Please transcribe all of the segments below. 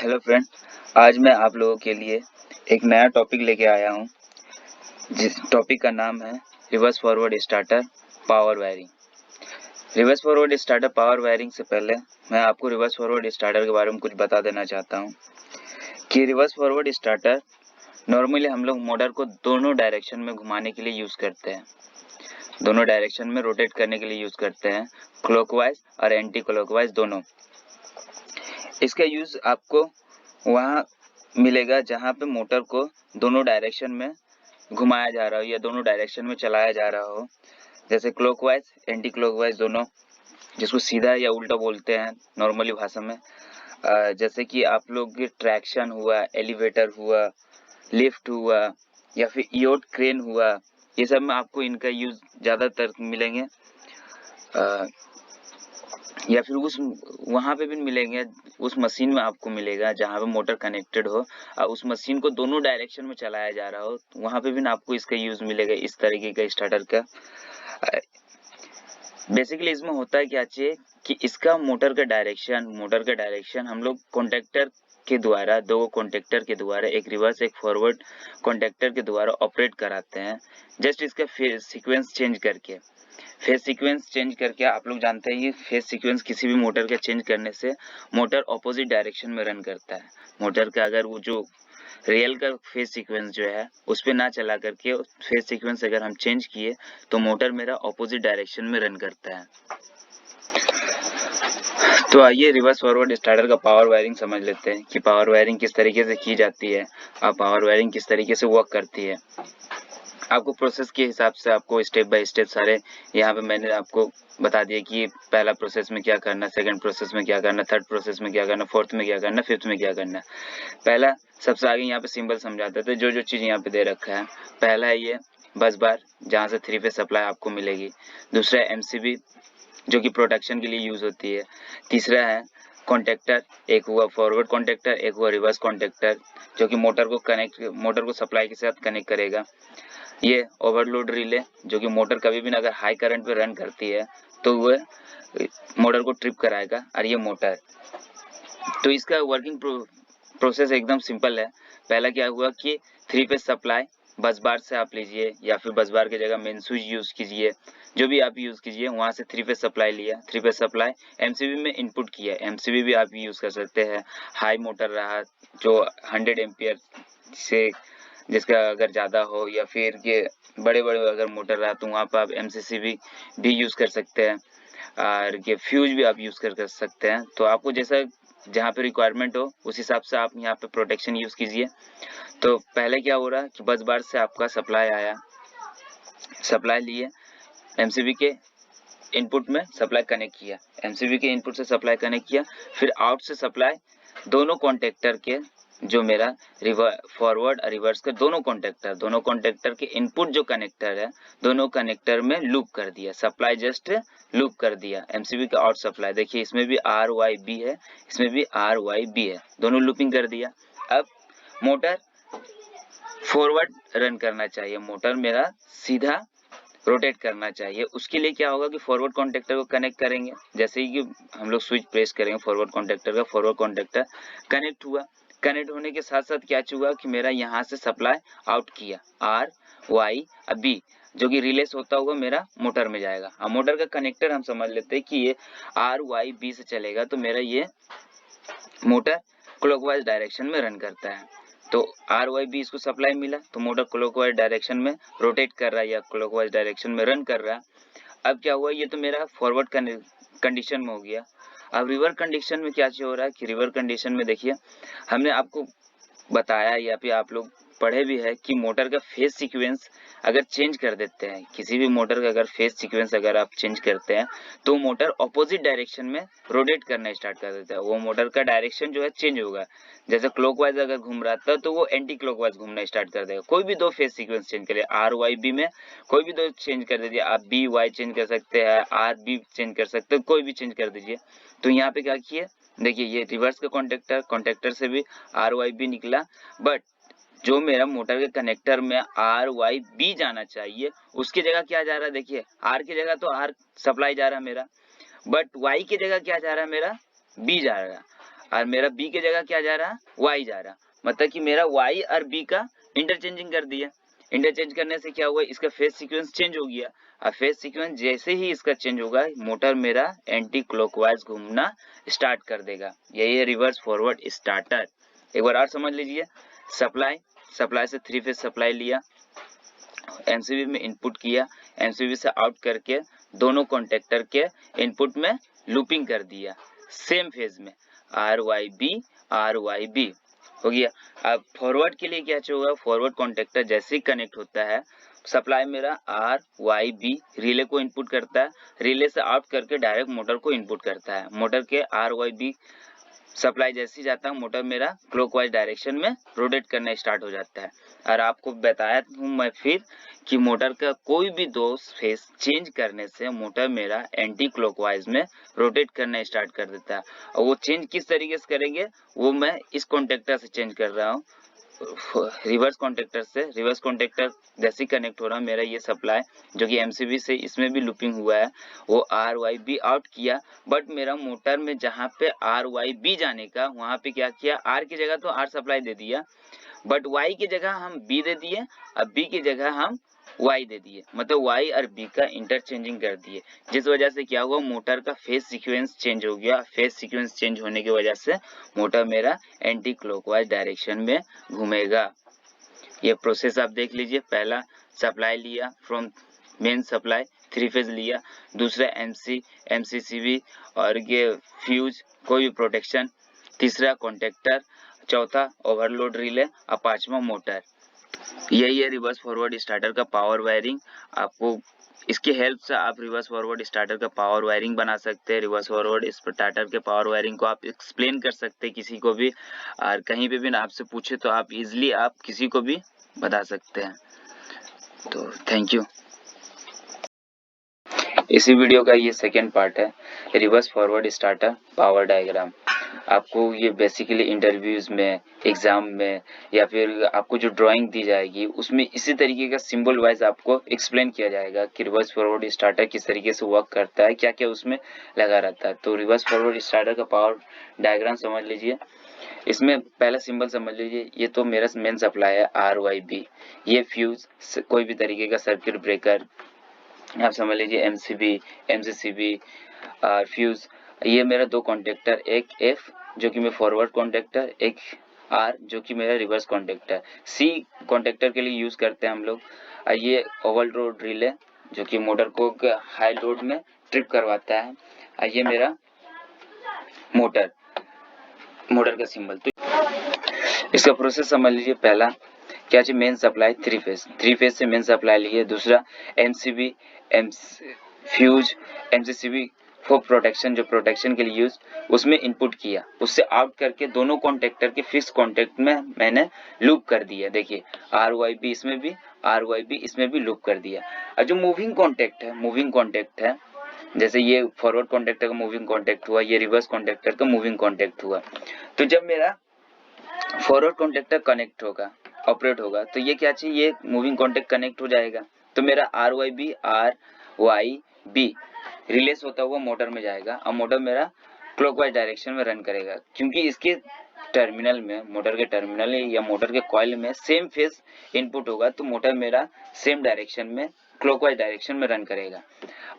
Hello friend, आज मैं आप लोगों के लिए एक नया टॉपिक लेके आया हूँ, जिस टॉपिक का नाम है reverse forward starter power wiring. Reverse forward starter power wiring से पहले मैं आपको रिवर्स फॉरवर्ड स्टार्टर के बारे में कुछ बता देना चाहता हूँ कि रिवर्स फॉरवर्ड स्टार्टर नॉर्मली हम लोग मोटर को दोनों डायरेक्शन में घुमाने के लिए यूज़ करते हैं, दोनों डायरेक्शन में रोटेट करने के लिए यूज़ करते हैं, क्लॉकवाइज और एंटी क्लॉकवाइज दोनों। इसका यूज़ आपको वहाँ मिलेगा जहाँ पे मोटर को दोनों डायरेक्शन में घुमाया जा रहा हो या दोनों डायरेक्शन में चलाया जा रहा हो, जैसे क्लॉकवाइज एंटी क्लॉकवाइज दोनों, जिसको सीधा या उल्टा बोलते हैं नॉर्मली भाषा में। जैसे कि आप लोग ट्रैक्शन हुआ, एलिवेटर हुआ, लिफ्ट हुआ या फिर योट क्रेन हुआ, ये सब में आपको इनका यूज ज़्यादातर मिलेंगे। या फिर उस वहाँ पे भी मिलेंगे, उस मशीन में आपको मिलेगा जहाँ पे मोटर कनेक्टेड हो और उस मशीन को दोनों डायरेक्शन में चलाया जा रहा हो, वहाँ पे भी आपको इसका यूज मिलेगा, इस तरीके का स्टार्टर का। बेसिकली इसमें होता है क्या चाहिए कि इसका मोटर का डायरेक्शन हम लोग कॉन्टेक्टर के द्वारा, दो कॉन्टेक्टर के द्वारा, एक रिवर्स एक फॉरवर्ड कॉन्टेक्टर के द्वारा ऑपरेट कराते हैं। जस्ट इसका सीक्वेंस चेंज करके, फेज सीक्वेंस चेंज करके, आप लोग जानते हैं ये फेज सीक्वेंस किसी भी मोटर का चेंज करने से मोटर ऑपोजिट डायरेक्शन में रन करता है। मोटर का अगर वो जो रियल का फेज सीक्वेंस जो है उस पे ना चला करके फेज सीक्वेंस अगर हम चेंज किए तो मोटर मेरा ऑपोजिट डायरेक्शन में रन करता है। तो आइए रिवर्स फॉरवर्ड स्टार्टर का पावर वायरिंग समझ लेते हैं कि पावर वायरिंग किस तरीके से की जाती है और पावर वायरिंग किस तरीके से वर्क करती है। आपको प्रोसेस के हिसाब से आपको स्टेप बाय स्टेप सारे यहाँ पे मैंने आपको बता दिया कि पहला प्रोसेस में क्या करना, सेकंड प्रोसेस में क्या करना, थर्ड प्रोसेस में क्या करना, फोर्थ में क्या करना, फिफ्थ में क्या करना। पहला सबसे आगे यहाँ पे सिंबल समझाते थे, जो चीज़ यहाँ पे दे रखा है। पहला है ये बस बार, जहाँ से 3 फेज सप्लाई आपको मिलेगी। दूसरा है MCB, जो कि प्रोटेक्शन के लिए यूज होती है। तीसरा है कॉन्टेक्टर, एक हुआ फॉरवर्ड कॉन्टेक्टर, एक हुआ रिवर्स कॉन्टेक्टर, जो कि मोटर को सप्लाई के साथ कनेक्ट करेगा। ये ओवरलोड रिले, जो कि मोटर कभी भी अगर हाई करंट पे रन करती है तो वह मोटर को ट्रिप कराएगा। और ये मोटर, तो इसका वर्किंग प्रोसेस एकदम सिंपल है। पहला क्या हुआ कि 3 फेज सप्लाई बस बार से आप लीजिए या फिर बस बार की जगह मेन स्विच यूज कीजिए, जो भी आप यूज कीजिए, वहां से 3 फेज सप्लाई लिया। 3 फेज सप्लाई MCB में इनपुट किया। MCB भी आप यूज कर सकते हैं। हाई मोटर रहा जो 100 एम्पियर से, जिसका अगर ज़्यादा हो, या फिर ये बड़े बड़े अगर मोटर रहा तो वहाँ पर आप MCCB भी यूज़ कर सकते हैं। और ये फ्यूज भी आप यूज़ कर सकते हैं। तो आपको जैसा जहाँ पे रिक्वायरमेंट हो उस हिसाब से आप यहाँ पे प्रोटेक्शन यूज़ कीजिए। तो पहले क्या हो रहा है कि बस बार से आपका सप्लाई आया, सप्लाई लिए, MCB के इनपुट में सप्लाई कनेक्ट किया, MCB के इनपुट से सप्लाई कनेक्ट किया, फिर आउट से सप्लाई दोनों कॉन्टेक्टर के, जो मेरा फॉरवर्ड और रिवर्स के दोनों कॉन्टेक्टर के इनपुट जो कनेक्टर है, दोनों कनेक्टर में लूप कर दिया, सप्लाई जस्ट लूप कर दिया। MCB का आउट सप्लाई देखिए, इसमें भी RYB है, इसमें भी RYB है, दोनों लूपिंग कर दिया। अब मोटर फॉरवर्ड रन करना चाहिए, मोटर मेरा सीधा रोटेट करना चाहिए। उसके लिए क्या होगा कि फॉरवर्ड कॉन्टेक्टर को कनेक्ट करेंगे। जैसे ही कि हम लोग स्विच प्रेस करेंगे फॉरवर्ड कॉन्टेक्टर का, फॉरवर्ड कॉन्टेक्टर कनेक्ट हुआ। कनेक्ट होने के साथ साथ क्या हुआ कि मेरा यहाँ से सप्लाई आउट किया, RYB, जो कि रिलेस होता हुआ मेरा मोटर में जाएगा। अब मोटर का कनेक्टर हम समझ लेते हैं कि ये RYB से चलेगा, तो मेरा ये मोटर क्लॉकवाइज डायरेक्शन में रन करता है। तो RYB इसको सप्लाई मिला तो मोटर क्लॉकवाइज डायरेक्शन में रोटेट कर रहा है या क्लॉकवाइज डायरेक्शन में रन कर रहा है। अब क्या हुआ, ये तो मेरा फॉरवर्ड कंडीशन में हो गया। अब रिवर्स कंडीशन में क्या हो रहा है कि रिवर्स कंडीशन में देखिए, हमने आपको बताया या फिर आप लोग पढ़े भी है कि मोटर का फेज सीक्वेंस अगर चेंज कर देते हैं, किसी भी मोटर का अगर फेज सीक्वेंस अगर आप चेंज करते हैं तो मोटर ऑपोजिट डायरेक्शन में रोटेट करना स्टार्ट कर देता है। वो मोटर का डायरेक्शन जो है चेंज होगा। जैसे क्लॉकवाइज अगर घूम रहा था तो वो एंटी क्लॉकवाइज घूमना स्टार्ट कर देगा। कोई भी दो फेज सीक्वेंस चेंज करे, RYB में कोई भी दो चेंज कर दीजिए, आप BY चेंज कर सकते हैं, RB चेंज कर सकते हैं, कोई भी चेंज कर दीजिए। तो यहाँ पे क्या किए, देखिए ये रिवर्स का कॉन्टेक्टर से भी RYB निकला, बट जो मेरा मोटर के कनेक्टर में RYB जाना चाहिए उसकी जगह क्या जा रहा है, देखिए R की जगह तो R सप्लाई जा रहा है मेरा, बट Y की जगह क्या जा रहा है मेरा, B जा रहा है। और मेरा बी के जगह क्या जा रहा, वाई जा रहा, मतलब कि मेरा वाई और बी का इंटरचेंजिंग कर दिया। इंटरचेंज करने से क्या हुआ, इसका फेज सीक्वेंस चेंज हो गया। और फेज सीक्वेंस जैसे ही इसका चेंज होगा, मोटर मेरा एंटी क्लॉकवाइज घूमना स्टार्ट कर देगा। यही है रिवर्स फॉरवर्ड स्टार्टर। एक बार और समझ लीजिए। सप्लाई से 3 फेज सप्लाई लिया, एमसीबी में इनपुट किया, एमसीबी से आउट करके दोनों कॉन्टेक्टर के इनपुट में लूपिंग कर दिया सेम फेज में, आर वाई बी हो गया। अब फॉरवर्ड के लिए क्या होगा, फॉरवर्ड कॉन्टेक्टर जैसे ही कनेक्ट होता है, सप्लाई मेरा आर वाई बी रिले को इनपुट करता है, रिले से आउट करके डायरेक्ट मोटर को इनपुट करता है। मोटर के आर वाई बी सप्लाई जैसे ही जाता है, मोटर मेरा क्लॉकवाइज डायरेक्शन में रोटेट करना स्टार्ट हो जाता है। और आपको बताया हूँ मैं फिर कि मोटर का कोई भी दो फेज चेंज करने से मोटर मेरा एंटी क्लॉकवाइज में रोटेट करना स्टार्ट कर देता है। और वो चेंज किस तरीके से करेंगे, वो मैं इस कॉन्टेक्टर से चेंज कर रहा हूँ, रिवर्स कॉन्टेक्टर से। रिवर्स कॉन्टेक्टर जैसे कनेक्ट हो रहा है, मेरा ये सप्लाई जो कि एमसीबी से इसमें भी लूपिंग हुआ है, वो आर वाई बी आउट किया, बट मेरा मोटर में जहाँ पे आर वाई बी जाने का, वहां पे क्या किया, आर की जगह तो आर सप्लाई दे दिया, बट वाई की जगह हम बी दे दिए, अब बी की जगह हम वाई दे दिए, मतलब वाई और बी का इंटरचेंजिंग कर दिए, जिस वजह से क्या हुआ, मोटर का फेज सीक्वेंस चेंज हो गया। फेज सीक्वेंस चेंज होने की वजह से मोटर मेरा एंटी क्लॉकवाइज डायरेक्शन में घूमेगा। ये प्रोसेस आप देख लीजिए। पहला सप्लाई लिया फ्रॉम मेन सप्लाई, 3 फेज लिया, दूसरा एमसीसीबी और ये फ्यूज कोई भी प्रोटेक्शन, तीसरा कॉन्टेक्टर, चौथा ओवरलोड रिले और पांचवा मोटर। यही है रिवर्स फॉरवर्ड स्टार्टर का पावर वायरिंग। आपको इसकी हेल्प से आप रिवर्स फॉरवर्ड स्टार्टर का पावर वायरिंग बना सकते हैं। रिवर्स फॉरवर्ड स्टार्टर के पावर वायरिंग को आप एक्सप्लेन कर सकते हैं किसी को भी, और कहीं पे भी आपसे पूछे तो आप इजिली आप किसी को भी बता सकते हैं। तो थैंक यू। इसी वीडियो का ये सेकेंड पार्ट है, reverse forward starter power diagram. आपको ये बेसिकली इंटरव्यूज में, एग्जाम में, या फिर आपको जो ड्राइंग दी जाएगी उसमें इसी तरीके का सिंबल वाइज आपको एक्सप्लेन किया जाएगा कि रिवर्स फॉरवर्ड स्टार्टर किस तरीके से वर्क करता है, क्या क्या उसमें लगा रहता है। तो रिवर्स फॉरवर्ड स्टार्टर का पावर डायग्राम समझ लीजिए। इसमें पहला सिंबल समझ लीजिए, ये तो मेरा मेन सप्लाई है आर वाई बी, ये फ्यूज कोई भी तरीके का सर्किट ब्रेकर आप समझ लीजिए, एमसीबी, एमसीसीबी और फ्यूज। ये मेरा दो कॉन्टेक्टर, एक एफ जो कि मैं फॉरवर्ड कॉन्टेक्टर, एक आर जो कि मेरा रिवर्स कॉन्टेक्टर, सी कॉन्टेक्टर के लिए यूज करते हैं हम लोग। और ये ओवरलोड रिले जो कि मोटर को हाई लोड में ट्रिप करवाता है। और ये मेरा मोटर का सिंबल। तो इसका प्रोसेस समझ लीजिए। पहला क्या चाहिए, मेन सप्लाई 3 फेज से मेन सप्लाई लिए। दूसरा MCB, fuse, MCCB for protection, जो प्रोटेक्शन के लिए यूज, उसमें इनपुट किया, उससे आउट करके दोनों कॉन्टेक्टर के फिक्स कॉन्टेक्ट में मैंने लूप कर दिया। देखिए आर वाई बी इसमें भी, आर वाई बी इसमें भी लूप कर दिया। और जो मूविंग कॉन्टेक्ट है, जैसे ये फॉरवर्ड कॉन्टेक्टर का मूविंग कॉन्टेक्ट हुआ, ये रिवर्स कॉन्टेक्टर का मूविंग कॉन्टेक्ट हुआ। तो जब मेरा फॉरवर्ड कॉन्टेक्टर कनेक्ट होगा, ऑपरेट होगा, तो ये क्या चाहिए, ये मूविंग कॉन्टेक्ट कनेक्ट हो जाएगा। तो मेरा आर वाई बी रिलेस होता हुआ मोटर में जाएगा, और मोटर मेरा क्लॉकवाइज डायरेक्शन में रन करेगा, क्योंकि इसके टर्मिनल में, मोटर के टर्मिनल या मोटर के कॉइल में सेम फेज इनपुट होगा, तो मोटर मेरा सेम डायरेक्शन में, क्लॉकवाइज डायरेक्शन में रन करेगा।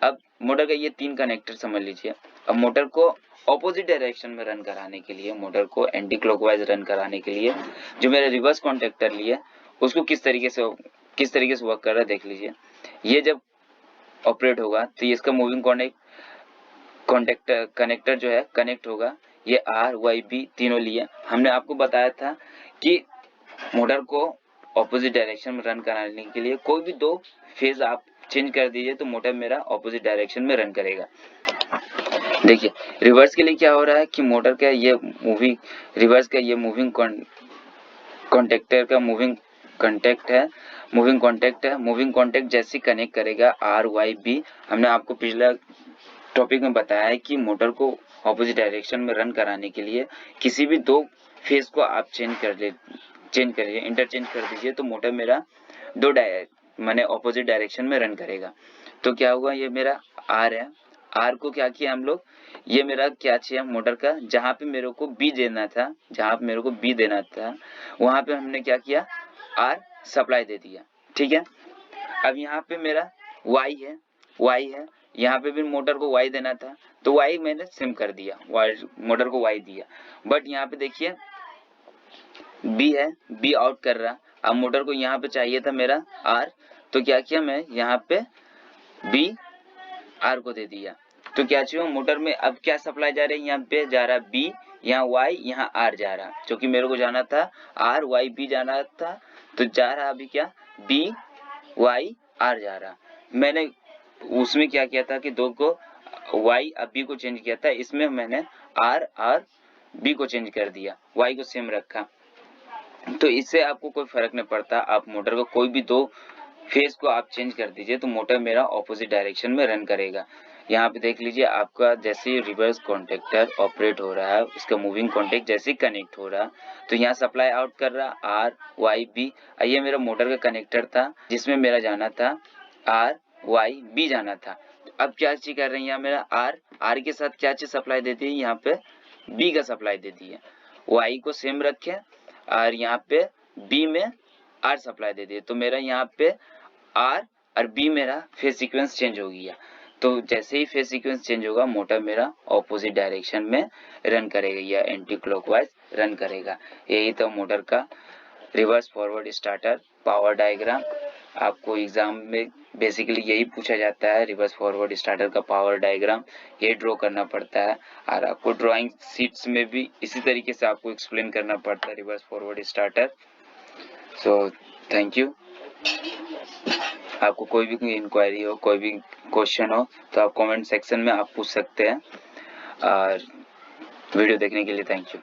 अब मोटर का ये 3 कनेक्टर समझ लीजिए। अब मोटर को ऑपोजिट डायरेक्शन में रन कराने के लिए, मोटर को एंटी क्लॉकवाइज रन कराने के लिए, जो मेरा रिवर्स कॉन्टेक्टर लिए उसको किस तरीके से वर्क कर रहा है देख लीजिए। ये जब ऑपरेट होगा तो ये इसका मूविंग कनेक्टर जो है कनेक्ट होगा। ये आर वाई बी तीनों लिए। हमने आपको बताया था कि मोटर को ऑपोजिट डायरेक्शन में रन कराने के लिए कोई भी 2 फेज आप चेंज कर दीजिए तो मोटर मेरा ऑपोजिट डायरेक्शन में रन करेगा। देखिए रिवर्स के लिए क्या हो रहा है कि मोटर का ये रिवर्स का ये मूविंग कॉन्टेक्टर का मूविंग कॉन्टेक्ट जैसे कनेक्ट करेगा आर वाई बी। हमने आपको पिछला टॉपिक में बताया है कि मोटर को ऑपोजिट डायरेक्शन में रन कराने के लिए किसी भी 2 फेज को आप इंटरचेंज कर दीजिए, तो मोटर मेरा माने ऑपोजिट डायरेक्शन में रन करेगा। तो क्या हुआ, ये मेरा आर है, आर को क्या किया हम लोग, ये मेरा क्या चाहिए मोटर का, जहां पे मेरे को बी देना था, वहां पे हमने क्या किया, आर सप्लाई दे दिया। ठीक है, अब यहाँ पे मेरा वाई है, यहाँ पे भी मोटर को वाई देना था, तो वाई मैंने सिम कर दिया, मोटर को वाई दिया। बट यहाँ पे देखिए बी है, बी आउट कर रहा, अब मोटर को यहाँ पे चाहिए था मेरा आर, तो क्या किया मैं यहाँ पे बी आर को दे दिया। तो क्या चाहिए मोटर में अब क्या सप्लाई जा रही है, यहाँ पे जा रहा बी, यहाँ वाई, यहाँ आर जा रहा, क्योंकि मेरे को जाना था आर वाई बी जाना था, तो जा रहा अभी क्या बी वाई आर जा रहा। मैंने उसमें क्या किया था कि दो को वाई अब बी को चेंज किया था, इसमें मैंने आर आर बी को चेंज कर दिया, वाई को सेम रखा। तो इससे आपको कोई फर्क नहीं पड़ता, आप मोटर को कोई भी दो फेज को आप चेंज कर दीजिए तो मोटर मेरा ऑपोजिट डायरेक्शन में रन करेगा। यहाँ पे देख लीजिए आपका जैसे रिवर्स कॉन्टेक्टर ऑपरेट हो रहा है, उसका मूविंग कॉन्टेक्ट जैसे कनेक्ट हो रहा, तो यहाँ सप्लाई आउट कर रहा आर वाई बी। ये मेरा मोटर का कनेक्टर था जिसमें मेरा जाना था आर वाई बी जाना था। अब क्या चीज कर रहे हैं, यहाँ मेरा आर के साथ क्या चीज सप्लाई देती है, यहाँ पे बी का सप्लाई देती है, वाई को सेम रखे और यहाँ पे बी में आर सप्लाई दे दिए, तो मेरा यहाँ पे आर और बी मेरा फेज सीक्वेंस चेंज हो गया। तो जैसे ही फेज सीक्वेंस चेंज होगा मोटर मेरा ऑपोजिट डायरेक्शन में रन करेगा या एंटी क्लॉकवाइज रन करेगा। यही तो मोटर का reverse forward starter power diagram. आपको एग्जाम में बेसिकली यही पूछा जाता है, रिवर्स फॉरवर्ड स्टार्टर का पावर डायग्राम ये ड्रॉ करना पड़ता है, और आपको ड्राइंग शीट्स में भी इसी तरीके से आपको एक्सप्लेन करना पड़ता है reverse forward starter. So thank you. आपको कोई भी इंक्वायरी हो, कोई भी क्वेश्चन हो तो आप कमेंट सेक्शन में आप पूछ सकते हैं, और वीडियो देखने के लिए थैंक यू।